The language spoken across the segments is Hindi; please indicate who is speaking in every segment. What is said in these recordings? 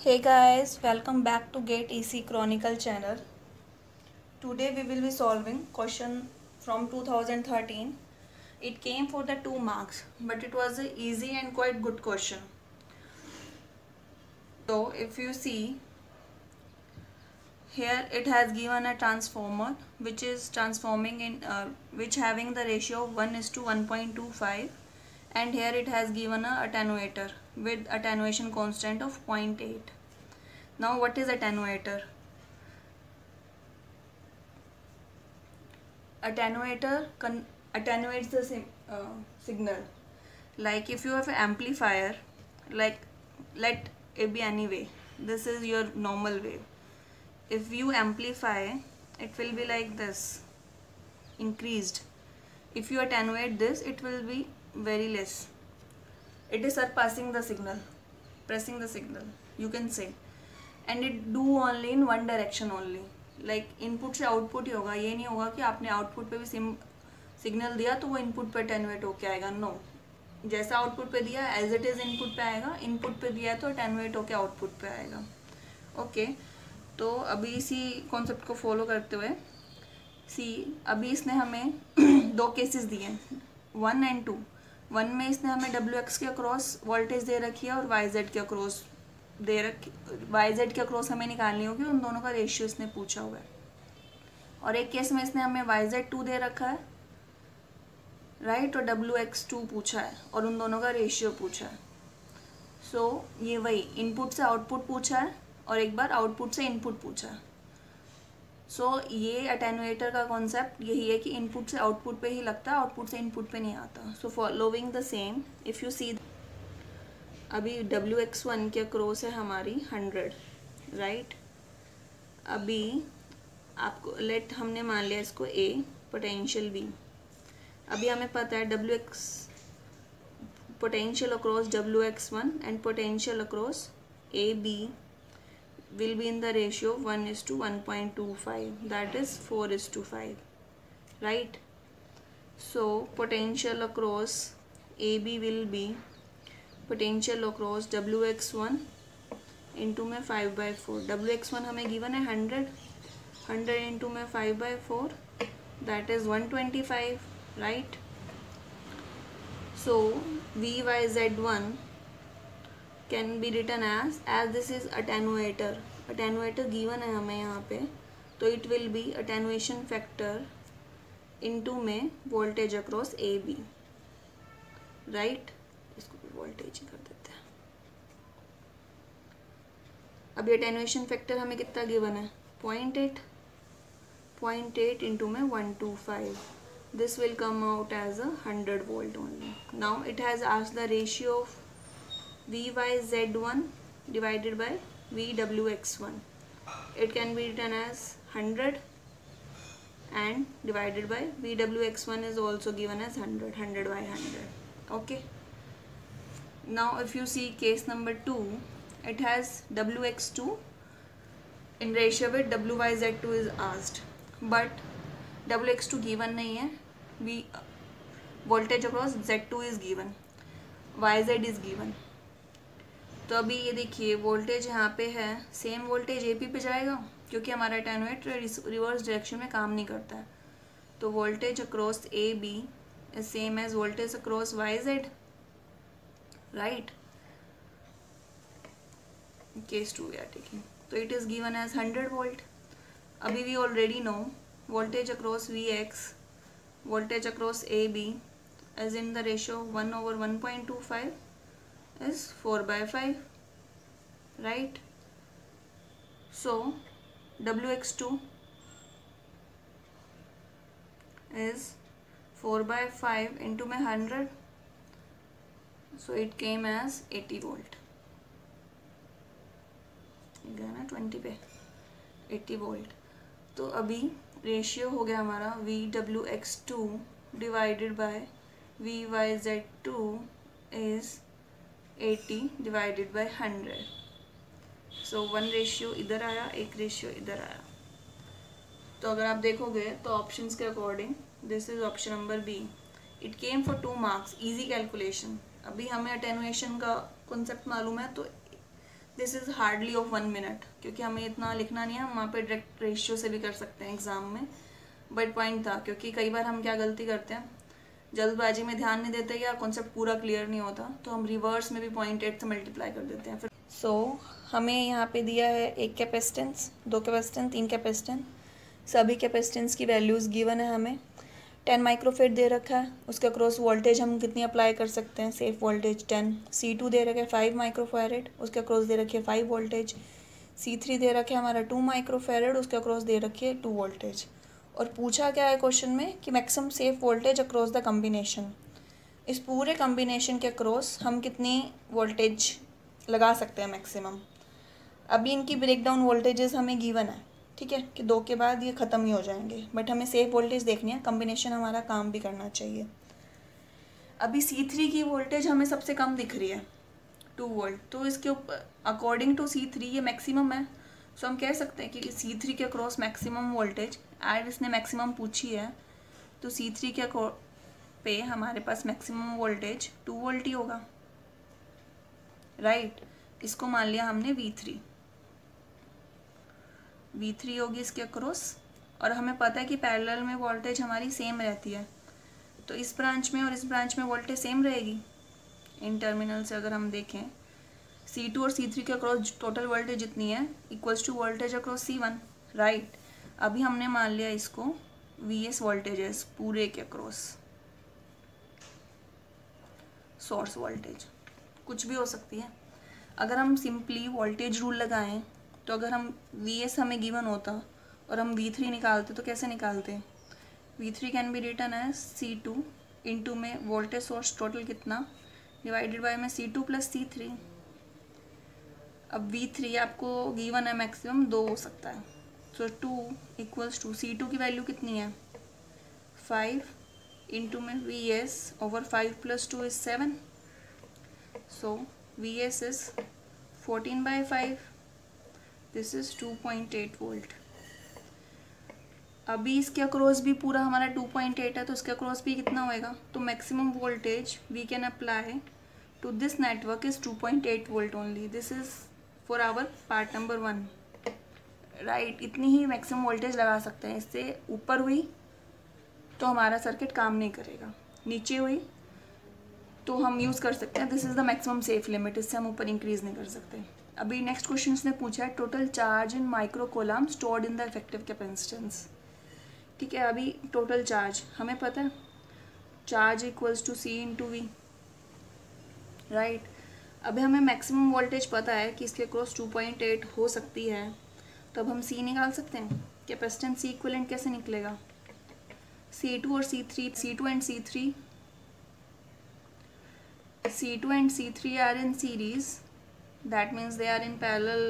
Speaker 1: Hey guys, welcome back to Gate EC Chronicle channel. Today we will be solving question from 2013. It came for the 2 marks, but it was an easy and quite good question. So if you see here, it has given a transformer which is transforming in which having the ratio of 1:1.25, and here it has given a attenuator with attenuation constant of 0.8. Now what is attenuator? Attenuator attenuates the signal. Like if you have an amplifier, like let it be any way, this is your normal wave. If you amplify, it will be like this, increased. If you attenuate this, it will be very less. It is surpassing the signal, pressing the signal, you can say. And it do only in one direction only. Like input से आउटपुट ही होगा, ये नहीं होगा कि आपने आउटपुट पे भी सिग्नल दिया तो वो इनपुट पे अटेनुएट होके आएगा. नो, जैसा आउटपुट पे दिया एज इट इज़ इनपुट पे आएगा, इनपुट पे दिया है तो अटेनुएट होके आउटपुट पे आएगा. ओके, तो अभी इसी कॉन्सेप्ट को फॉलो करते हुए अभी इसने हमें दो केसेस दिए, 1 and 2. 1 में इसने हमें WX के अक्रॉस वोल्टेज दे रखी है और YZ के अक्रॉस दे रखी, YZ के अक्रॉस हमें निकालनी होगी, उन दोनों का रेशियो इसने पूछा हुआ है. और एक केस में इसने हमें YZ2 दे रखा है, राइट, और WX2 पूछा है और उन दोनों का रेशियो पूछा है. सो ये वही इनपुट से आउटपुट पूछा है और एक बार आउटपुट से इनपुट पूछा है. सो ये अटेनुएटर का कॉन्सेप्ट यही है कि इनपुट से आउटपुट पे ही लगता है, आउटपुट से इनपुट पे नहीं आता. So following the same, if you see, अभी WX1 के अक्रॉस है हमारी 100, राइट. अभी आपको लेट हमने मान लिया इसको A, पोटेंशियल B. अभी हमें पता है WX potential across WX1 and potential across AB will be in the ratio 1:1.25, that is 4:5, right. So potential across AB will be potential across WX1 into में 5/4. WX1 हमें गिवन है 100 into में 5/4, that is 125, right. So VYZ1 can be written as this is attenuator. Attenuator given है हमें यहाँ पे, तो it will be attenuation factor into में voltage across AB, right. इसको भी voltage ही कर देते हैं. अभी attenuation factor हमें कितना given है, 0.8 into में 125. This will come out as a 100 volt only. Now it has asked the ratio of VYZ1 divided by VWX1. It can be written as 100 and divided by VWX1 is also given as 100 by 100. Okay. Now if you see case number 2, it has WX2 in ratio with WYZ2 is asked, but WX2 given नहीं है, voltage across Z2 is given, YZ is given. तो अभी ये देखिए वोल्टेज यहाँ पे है, सेम वोल्टेज AP पे जाएगा क्योंकि हमारा अटेनुएटर रिवर्स डायरेक्शन में काम नहीं करता है. तो voltage across AB is same as voltage across YZ, right. Case 2 या ठीक है. तो it is given as 100 volt. अभी we already know voltage across VX, voltage across AB is in the ratio 1/1.25 is 4/5, right. So WX2 is 4/5 into में 100, so it came as 80 volt. गया ना 20 पे 80 वोल्ट. तो अभी रेशियो हो गया हमारा VWX2 divided by VYZ2 is 80 divided by 100. So 1 ratio इधर आया, एक रेशियो इधर आया. तो अगर आप देखोगे तो ऑप्शंस के according this is option number B. It came for 2 marks, easy calculation. अभी हमें अटेनुएशन का कॉन्सेप्ट मालूम है तो this is hardly of 1 minute, क्योंकि हमें इतना लिखना नहीं है, हम वहाँ पे डायरेक्ट रेशियो से भी कर सकते हैं एग्ज़ाम में। बट पॉइंट था, क्योंकि कई बार हम क्या गलती करते हैं, जल्दबाजी में ध्यान नहीं देते या कॉन्सेप्ट पूरा क्लियर नहीं होता, तो हम रिवर्स में भी 0.8 से मल्टीप्लाई कर देते हैं। फिर हमें यहाँ पे दिया है 1 कैपेसिटेंस, 2 कैपेसिटेंस, 3 कैपेसिटेंस, सभी कैपेसिटेंस की वैल्यूज़ गिवन है हमें। 10 माइक्रोफेड दे रखा है, उसके अक्रॉस वोल्टेज हम कितनी अप्लाई कर सकते हैं, सेफ वोल्टेज 10। C2 दे रखा है 5 माइक्रोफेरेड, उसके अक्रॉस दे रखी है 5 वोल्टेज। C3 दे रखा है हमारा 2 माइक्रोफेरेड, उसके अक्रॉस दे रखी है 2 वोल्टेज। और पूछा क्या है क्वेश्चन में कि maximum safe voltage across the combination, इस पूरे कम्बिनेशन के अक्रॉस हम कितनी वोल्टेज लगा सकते हैं मैक्सिमम। अभी इनकी ब्रेकडाउन वोल्टेजेस हमें गिवन है, ठीक है, कि 2 के बाद ये ख़त्म ही हो जाएंगे, बट हमें सेफ वोल्टेज देखनी है, कम्बिनेशन हमारा काम भी करना चाहिए। अभी C3 की वोल्टेज हमें सबसे कम दिख रही है 2 वोल्ट, तो इसके ऊपर अकॉर्डिंग टू C3 ये मैक्सिमम है। सो हम कह सकते हैं कि C3 के अक्रॉस मैक्सिमम वोल्टेज, एड इसने मैक्सिमम पूछी है, तो C3 के पे हमारे पास मैक्सिमम वोल्टेज 2 वोल्ट ही होगा, राइट। इसको मान लिया हमने V3 होगी इसके अक्रॉस, और हमें पता है कि पैरेलल में वोल्टेज हमारी सेम रहती है, तो इस ब्रांच में और इस ब्रांच में वोल्टेज सेम रहेगी। इन टर्मिनल से अगर हम देखें C2 और C3 के अक्रॉस टोटल वोल्टेज जितनी है equals to voltage across C1, right. अभी हमने मान लिया इसको VS वोल्टेजेस पूरे के अक्रॉस, सोर्स वोल्टेज कुछ भी हो सकती है। अगर हम सिंपली वोल्टेज रूल लगाएं, तो अगर हम VS हमें गिवन होता और हम V3 निकालते तो कैसे निकालते, V3 can be written as C2 into में वोल्टेज सोर्स टोटल कितना डिवाइडेड बाय में C2 प्लस C3। अब V3 आपको गिवन है मैक्सिमम 2 हो सकता है, सो 2 इक्वल्स टू C2 की वैल्यू कितनी है 5 इंटू में VS over 5 plus 2 is 7, so VS is 14/5, this is 2.8 volt. अभी इसके अक्रॉस भी पूरा हमारा 2.8 है, तो इसके अक्रॉस भी कितना होएगा, तो maximum voltage we can apply to this network is 2.8 volt only. This is for our part number 1, right. इतनी ही मैक्सिमम वोल्टेज लगा सकते हैं, इससे ऊपर हुई तो हमारा सर्किट काम नहीं करेगा, नीचे हुई तो हम यूज़ कर सकते हैं। This is the maximum safe limit, इससे हम ऊपर इंक्रीज़ नहीं कर सकते। अभी नेक्स्ट क्वेश्चन ने पूछा है total charge in micro coulomb stored in the effective capacitance, ठीक है। अभी टोटल चार्ज हमें पता है, charge equals to C into V, right. अभी हमें मैक्सिमम वोल्टेज पता है कि इसके क्रॉस 2.8 हो सकती है, तो अब हम C निकाल सकते हैं। कैपेसिटेंस C इक्विवेलेंट कैसे निकलेगा, C2 और C3, C2 and C3 are in series, that means they are in parallel,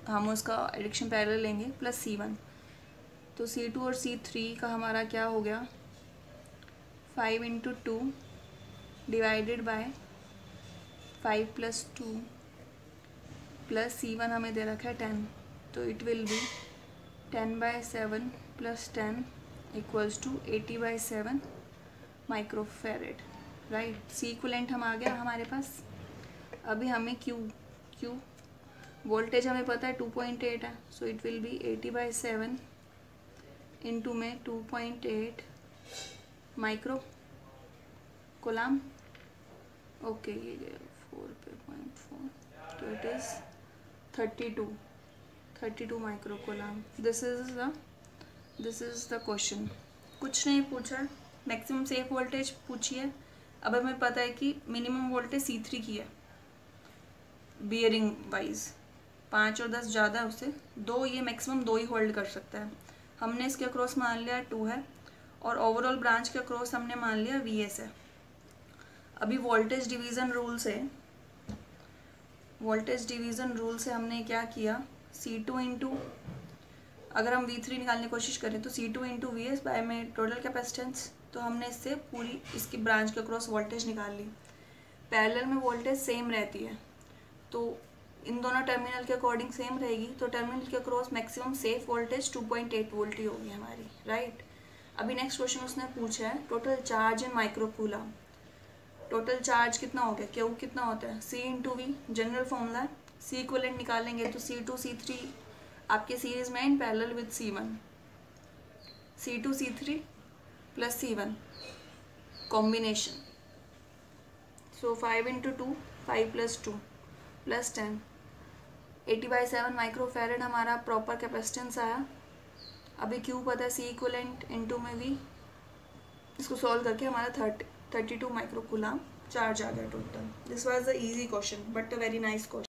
Speaker 1: हम उसका एडिक्शन पैरेलल लेंगे प्लस C1, तो C2 और C3 का हमारा क्या हो गया 5 into 2 divided by 5 plus 2 plus C1 हमें दे रखा है 10, तो it will be 10/7 plus 10 equals to 80/7 microfarad, right. C equivalent हम आ गया हमारे पास। अभी हमें Q वोल्टेज हमें पता है 2.8 है, so it will be 80/7 into में 2.8 माइक्रो कोलम, ओके ये गया 4/4, तो it is 32 micro coulomb. This is the question. कुछ नहीं पूछा है, मैक्सिमम सेफ वोल्टेज पूछी है। अब हमें पता है कि मिनिमम वोल्टेज C3 की है बियरिंग वाइज, 5 और 10 ज़्यादा है उससे, 2 ये मैक्सिमम 2 ही होल्ड कर सकता है। हमने इसके अक्रॉस मान लिया 2 है, और ओवरऑल ब्रांच के अक्रॉस हमने मान लिया VS है। अभी वोल्टेज डिवीज़न रूल से हमने क्या किया, C2 इंटू, अगर हम V3 निकालने की कोशिश करें तो C2 इंटू VS बाय में टोटल कैपेसिटेंस, तो हमने इससे पूरी इसकी ब्रांच के अक्रॉस वोल्टेज निकाल ली। पैरेलल में वोल्टेज सेम रहती है, तो इन दोनों टर्मिनल के अकॉर्डिंग सेम रहेगी, तो टर्मिनल के across maximum safe voltage 2.8 volt ही होगी हमारी, राइट। अभी नेक्स्ट क्वेश्चन उसने पूछा है total charge in microcoulomb. Total charge कितना हो गया, Q कितना होता है C into V, general formula C equivalent निकालेंगे तो C2 C3 आपके सीरीज में in parallel with C1, C2 C3 plus C1 combination. So 5 into 2 5 plus 2 plus 10 80/7 microfarad हमारा प्रॉपर कैपेसिटेंस आया. अभी क्यू पता है, सी इक्वलेंट इंटू में वी, इसको सॉल्व करके हमारा 32 माइक्रो कूलम चार्ज आ गया total. This was the easy question but a very nice question.